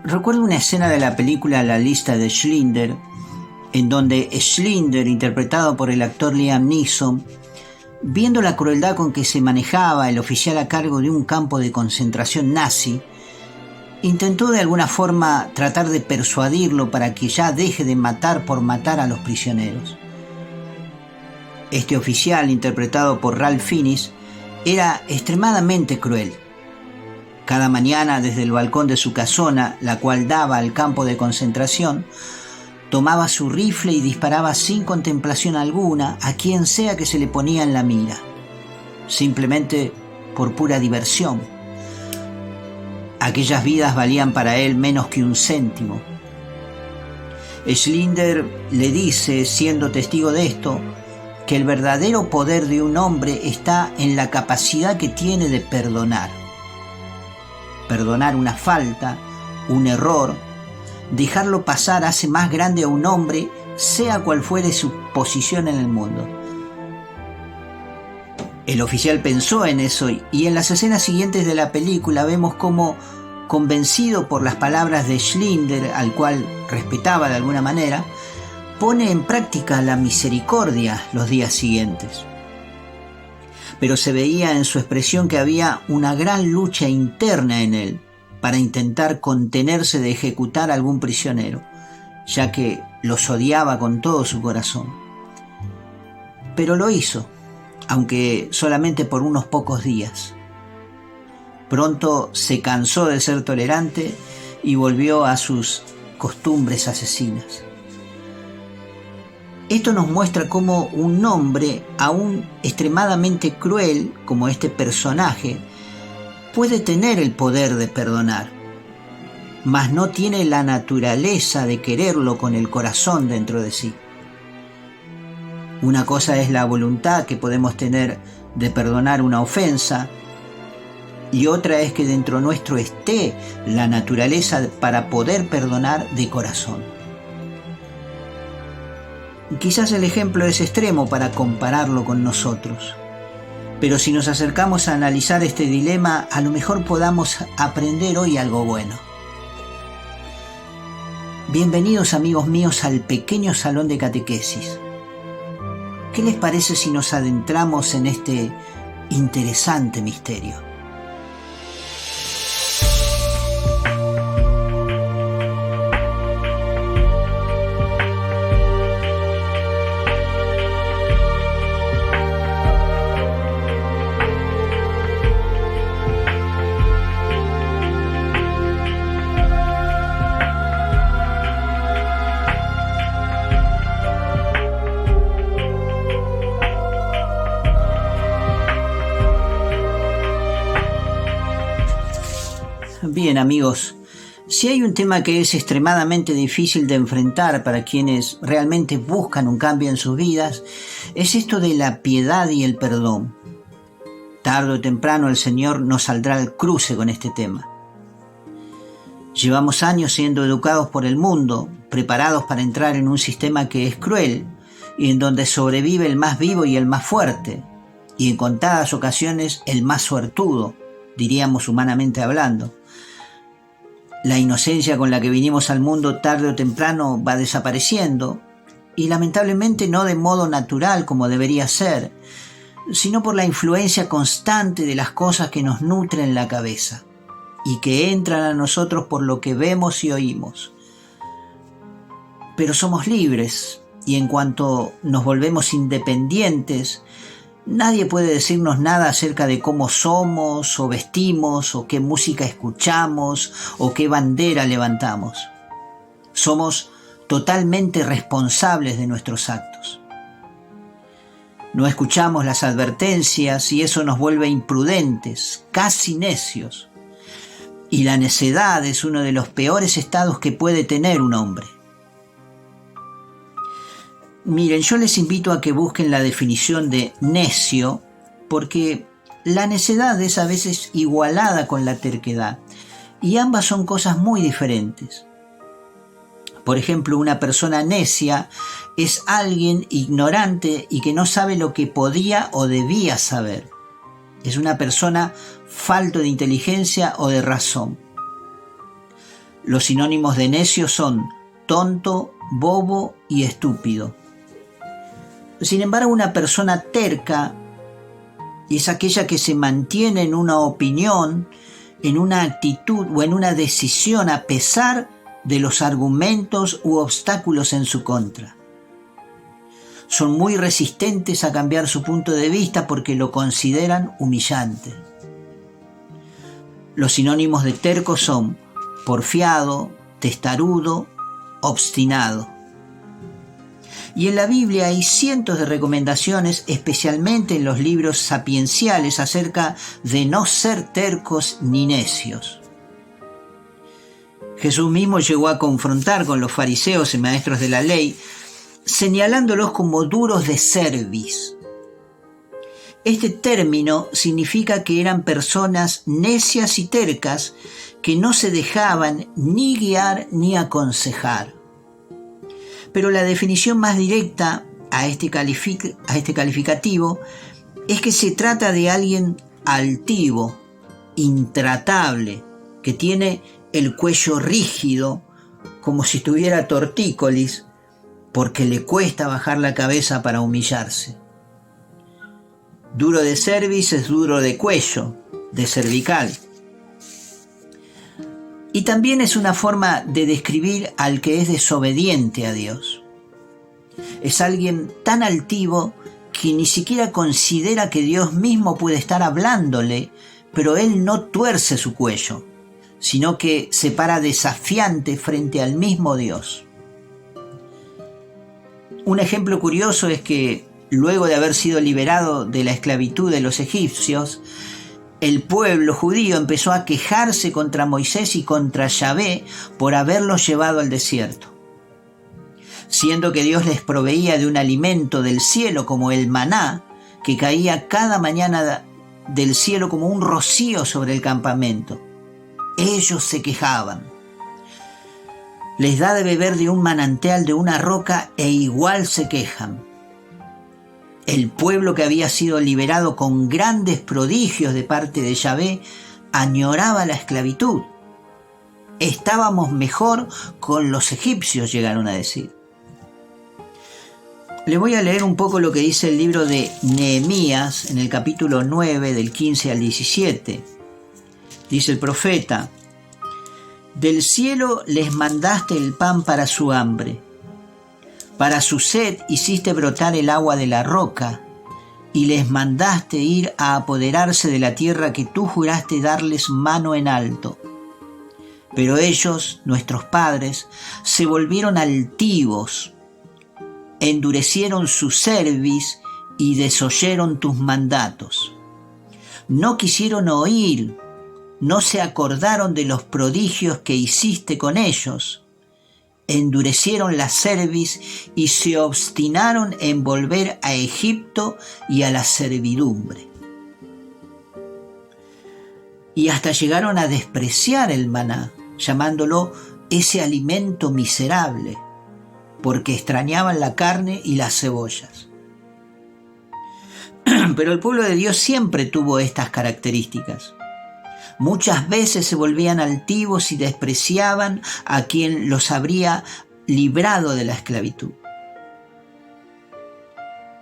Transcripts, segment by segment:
Recuerdo una escena de la película La lista de Schindler, en donde Schindler, interpretado por el actor Liam Neeson, viendo la crueldad con que se manejaba el oficial a cargo de un campo de concentración nazi, intentó de alguna forma tratar de persuadirlo para que ya deje de matar por matar a los prisioneros. Este oficial, interpretado por Ralph Fiennes, era extremadamente cruel. Cada mañana, desde el balcón de su casona, la cual daba al campo de concentración, tomaba su rifle y disparaba sin contemplación alguna a quien sea que se le ponía en la mira, simplemente por pura diversión. Aquellas vidas valían para él menos que un céntimo. Schindler le dice, siendo testigo de esto, que el verdadero poder de un hombre está en la capacidad que tiene de perdonar. Perdonar una falta, un error, dejarlo pasar hace más grande a un hombre, sea cual fuere su posición en el mundo. El oficial pensó en eso y en las escenas siguientes de la película vemos cómo, convencido por las palabras de Schindler, al cual respetaba de alguna manera, pone en práctica la misericordia los días siguientes. Pero se veía en su expresión que había una gran lucha interna en él para intentar contenerse de ejecutar a algún prisionero, ya que los odiaba con todo su corazón. Pero lo hizo, aunque solamente por unos pocos días. Pronto se cansó de ser tolerante y volvió a sus costumbres asesinas. Esto nos muestra cómo un hombre, aún extremadamente cruel como este personaje, puede tener el poder de perdonar, mas no tiene la naturaleza de quererlo con el corazón dentro de sí. Una cosa es la voluntad que podemos tener de perdonar una ofensa, y otra es que dentro nuestro esté la naturaleza para poder perdonar de corazón. Quizás el ejemplo es extremo para compararlo con nosotros, pero si nos acercamos a analizar este dilema, a lo mejor podamos aprender hoy algo bueno. Bienvenidos, amigos míos, al pequeño salón de catequesis. ¿Qué les parece si nos adentramos en este interesante misterio? Bien, amigos, si hay un tema que es extremadamente difícil de enfrentar para quienes realmente buscan un cambio en sus vidas, es esto de la piedad y el perdón. Tarde o temprano el Señor nos saldrá al cruce con este tema. Llevamos años siendo educados por el mundo, preparados para entrar en un sistema que es cruel y en donde sobrevive el más vivo y el más fuerte, y en contadas ocasiones el más suertudo, diríamos humanamente hablando. La inocencia con la que vinimos al mundo tarde o temprano va desapareciendo, y lamentablemente no de modo natural como debería ser, sino por la influencia constante de las cosas que nos nutren la cabeza y que entran a nosotros por lo que vemos y oímos. Pero somos libres, y en cuanto nos volvemos independientes, nadie puede decirnos nada acerca de cómo somos o vestimos o qué música escuchamos o qué bandera levantamos. Somos totalmente responsables de nuestros actos. No escuchamos las advertencias y eso nos vuelve imprudentes, casi necios. Y la necedad es uno de los peores estados que puede tener un hombre. Miren, yo les invito a que busquen la definición de necio, porque la necedad es a veces igualada con la terquedad, y ambas son cosas muy diferentes. Por ejemplo, una persona necia es alguien ignorante y que no sabe lo que podía o debía saber. Es una persona falto de inteligencia o de razón. Los sinónimos de necio son tonto, bobo y estúpido. Sin embargo, una persona terca es aquella que se mantiene en una opinión, en una actitud o en una decisión a pesar de los argumentos u obstáculos en su contra. Son muy resistentes a cambiar su punto de vista porque lo consideran humillante. Los sinónimos de terco son porfiado, testarudo, obstinado. Y en la Biblia hay cientos de recomendaciones, especialmente en los libros sapienciales, acerca de no ser tercos ni necios. Jesús mismo llegó a confrontar con los fariseos y maestros de la ley, señalándolos como duros de cerviz. Este término significa que eran personas necias y tercas que no se dejaban ni guiar ni aconsejar. Pero la definición más directa a este calificativo es que se trata de alguien altivo, intratable, que tiene el cuello rígido, como si tuviera tortícolis, porque le cuesta bajar la cabeza para humillarse. Duro de cerviz es duro de cuello, de cervical. Y también es una forma de describir al que es desobediente a Dios. Es alguien tan altivo que ni siquiera considera que Dios mismo puede estar hablándole, pero él no tuerce su cuello, sino que se para desafiante frente al mismo Dios. Un ejemplo curioso es que luego de haber sido liberado de la esclavitud de los egipcios, el pueblo judío empezó a quejarse contra Moisés y contra Yahvé por haberlos llevado al desierto. Siendo que Dios les proveía de un alimento del cielo como el maná, que caía cada mañana del cielo como un rocío sobre el campamento. Ellos se quejaban. Les da de beber de un manantial de una roca e igual se quejan. El pueblo que había sido liberado con grandes prodigios de parte de Yahvé añoraba la esclavitud. Estábamos mejor con los egipcios, llegaron a decir. Les voy a leer un poco lo que dice el libro de Nehemías en el capítulo 9 del 15 al 17. Dice el profeta: del cielo les mandaste el pan para su hambre. Para su sed hiciste brotar el agua de la roca, y les mandaste ir a apoderarse de la tierra que tú juraste darles mano en alto. Pero ellos, nuestros padres, se volvieron altivos, endurecieron su cerviz y desoyeron tus mandatos. No quisieron oír, no se acordaron de los prodigios que hiciste con ellos. Endurecieron la cerviz y se obstinaron en volver a Egipto y a la servidumbre. Y hasta llegaron a despreciar el maná, llamándolo ese alimento miserable, porque extrañaban la carne y las cebollas. Pero el pueblo de Dios siempre tuvo estas características. Muchas veces se volvían altivos y despreciaban a quien los habría librado de la esclavitud.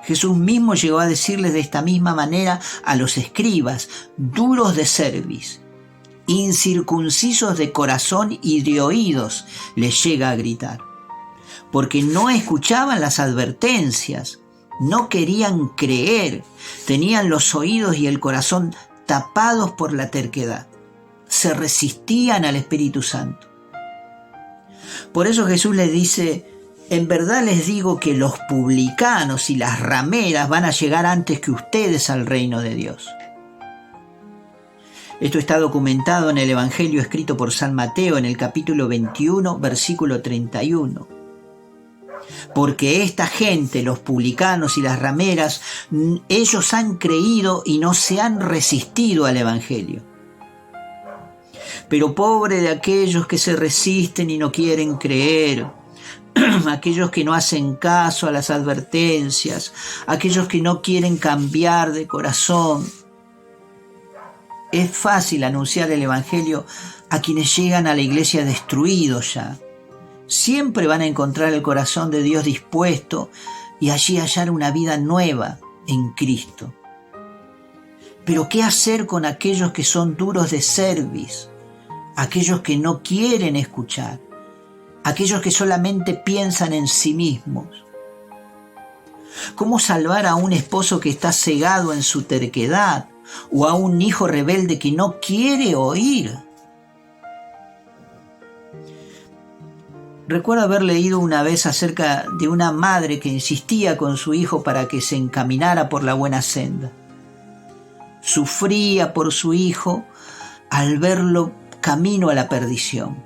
Jesús mismo llegó a decirles de esta misma manera a los escribas, duros de cerviz, incircuncisos de corazón y de oídos, les llega a gritar, porque no escuchaban las advertencias, no querían creer, tenían los oídos y el corazón tapados por la terquedad, se resistían al Espíritu Santo. Por eso Jesús les dice: en verdad les digo que los publicanos y las rameras van a llegar antes que ustedes al reino de Dios. Esto está documentado en el Evangelio escrito por San Mateo en el capítulo 21, versículo 31. Porque esta gente, los publicanos y las rameras, ellos han creído y no se han resistido al Evangelio. Pero pobre de aquellos que se resisten y no quieren creer, aquellos que no hacen caso a las advertencias, aquellos que no quieren cambiar de corazón. Es fácil anunciar el Evangelio a quienes llegan a la iglesia destruidos ya. Siempre van a encontrar el corazón de Dios dispuesto y allí hallar una vida nueva en Cristo. Pero ¿qué hacer con aquellos que son duros de cerviz? Aquellos que no quieren escuchar, aquellos que solamente piensan en sí mismos. ¿Cómo salvar a un esposo que está cegado en su terquedad o a un hijo rebelde que no quiere oír? Recuerdo haber leído una vez acerca de una madre que insistía con su hijo para que se encaminara por la buena senda. Sufría por su hijo al verlo camino a la perdición,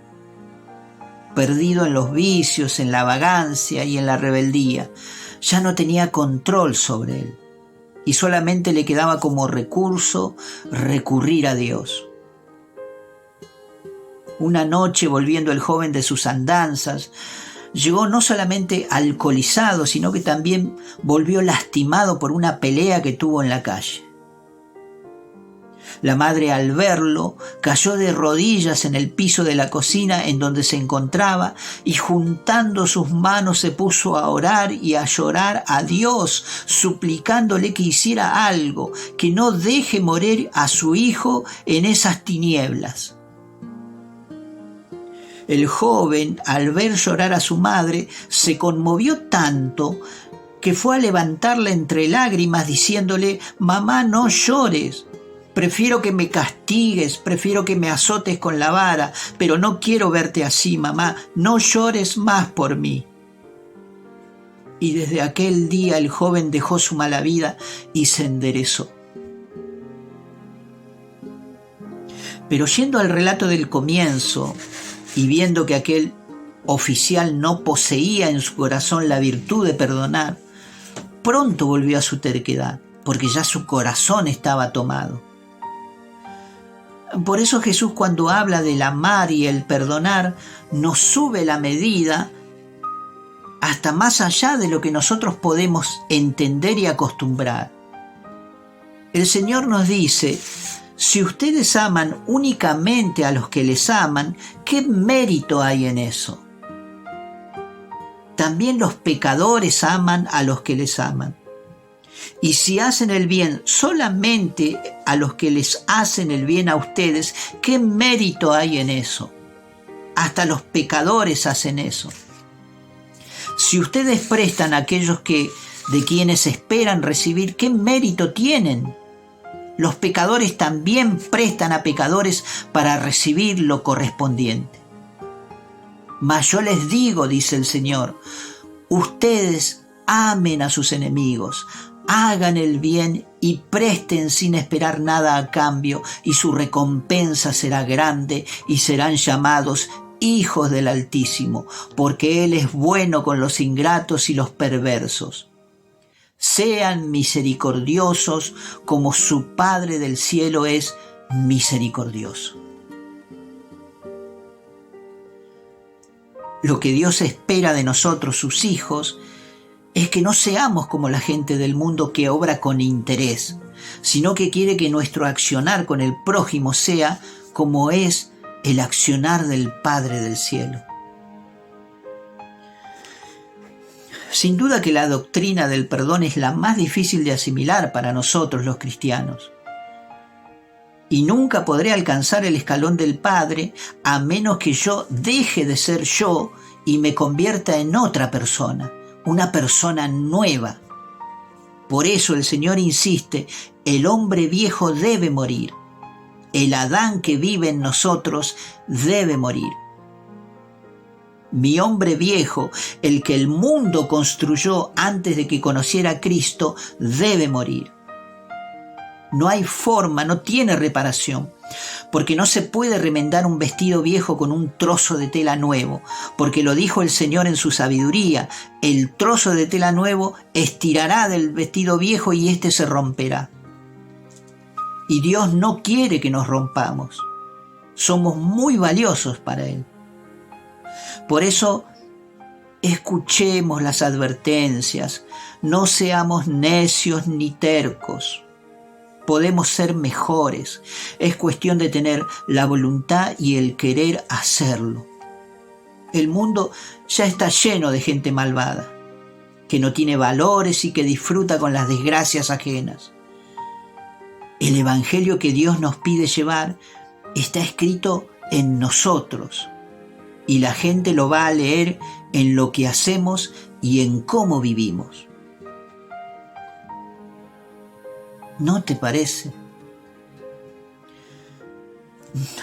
perdido en los vicios, en la vagancia y en la rebeldía. Ya no tenía control sobre él y solamente le quedaba como recurso recurrir a Dios. Una noche, volviendo el joven de sus andanzas, llegó no solamente alcoholizado, sino que también volvió lastimado por una pelea que tuvo en la calle. La madre, al verlo, cayó de rodillas en el piso de la cocina en donde se encontraba y juntando sus manos se puso a orar y a llorar a Dios, suplicándole que hiciera algo, que no deje morir a su hijo en esas tinieblas. El joven, al ver llorar a su madre, se conmovió tanto que fue a levantarla entre lágrimas diciéndole: «Mamá, no llores. Prefiero que me castigues, prefiero que me azotes con la vara, pero no quiero verte así, mamá. No llores más por mí». Y desde aquel día el joven dejó su mala vida y se enderezó. Pero yendo al relato del comienzo y viendo que aquel oficial no poseía en su corazón la virtud de perdonar, pronto volvió a su terquedad, porque ya su corazón estaba tomado. Por eso Jesús, cuando habla del amar y el perdonar, nos sube la medida hasta más allá de lo que nosotros podemos entender y acostumbrar. El Señor nos dice: si ustedes aman únicamente a los que les aman, ¿qué mérito hay en eso? También los pecadores aman a los que les aman. Y si hacen el bien solamente a los que les hacen el bien a ustedes, ¿qué mérito hay en eso? Hasta los pecadores hacen eso. Si ustedes prestan a aquellos de quienes esperan recibir, ¿qué mérito tienen? Los pecadores también prestan a pecadores para recibir lo correspondiente. Mas yo les digo, dice el Señor, ustedes amen a sus enemigos, hagan el bien y presten sin esperar nada a cambio, y su recompensa será grande y serán llamados hijos del Altísimo, porque Él es bueno con los ingratos y los perversos. Sean misericordiosos como su Padre del cielo es misericordioso. Lo que Dios espera de nosotros, sus hijos, es que no seamos como la gente del mundo que obra con interés, sino que quiere que nuestro accionar con el prójimo sea como es el accionar del Padre del cielo. Sin duda que la doctrina del perdón es la más difícil de asimilar para nosotros los cristianos. Y nunca podré alcanzar el escalón del Padre a menos que yo deje de ser yo y me convierta en otra persona, una persona nueva. Por eso el Señor insiste: el hombre viejo debe morir. El Adán que vive en nosotros debe morir. Mi hombre viejo, el que el mundo construyó antes de que conociera a Cristo, debe morir. No hay forma, no tiene reparación, porque no se puede remendar un vestido viejo con un trozo de tela nuevo, porque lo dijo el Señor en su sabiduría: el trozo de tela nuevo estirará del vestido viejo y éste se romperá. Y Dios no quiere que nos rompamos. Somos muy valiosos para Él. Por eso, escuchemos las advertencias, no seamos necios ni tercos. Podemos ser mejores. Es cuestión de tener la voluntad y el querer hacerlo. El mundo ya está lleno de gente malvada, que no tiene valores y que disfruta con las desgracias ajenas. El evangelio que Dios nos pide llevar está escrito en nosotros y la gente lo va a leer en lo que hacemos y en cómo vivimos. ¿No te parece?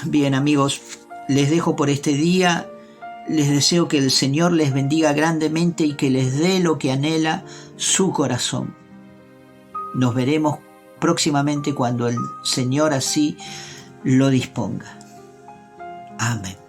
Bien, amigos, les dejo por este día. Les deseo que el Señor les bendiga grandemente y que les dé lo que anhela su corazón. Nos veremos próximamente cuando el Señor así lo disponga. Amén.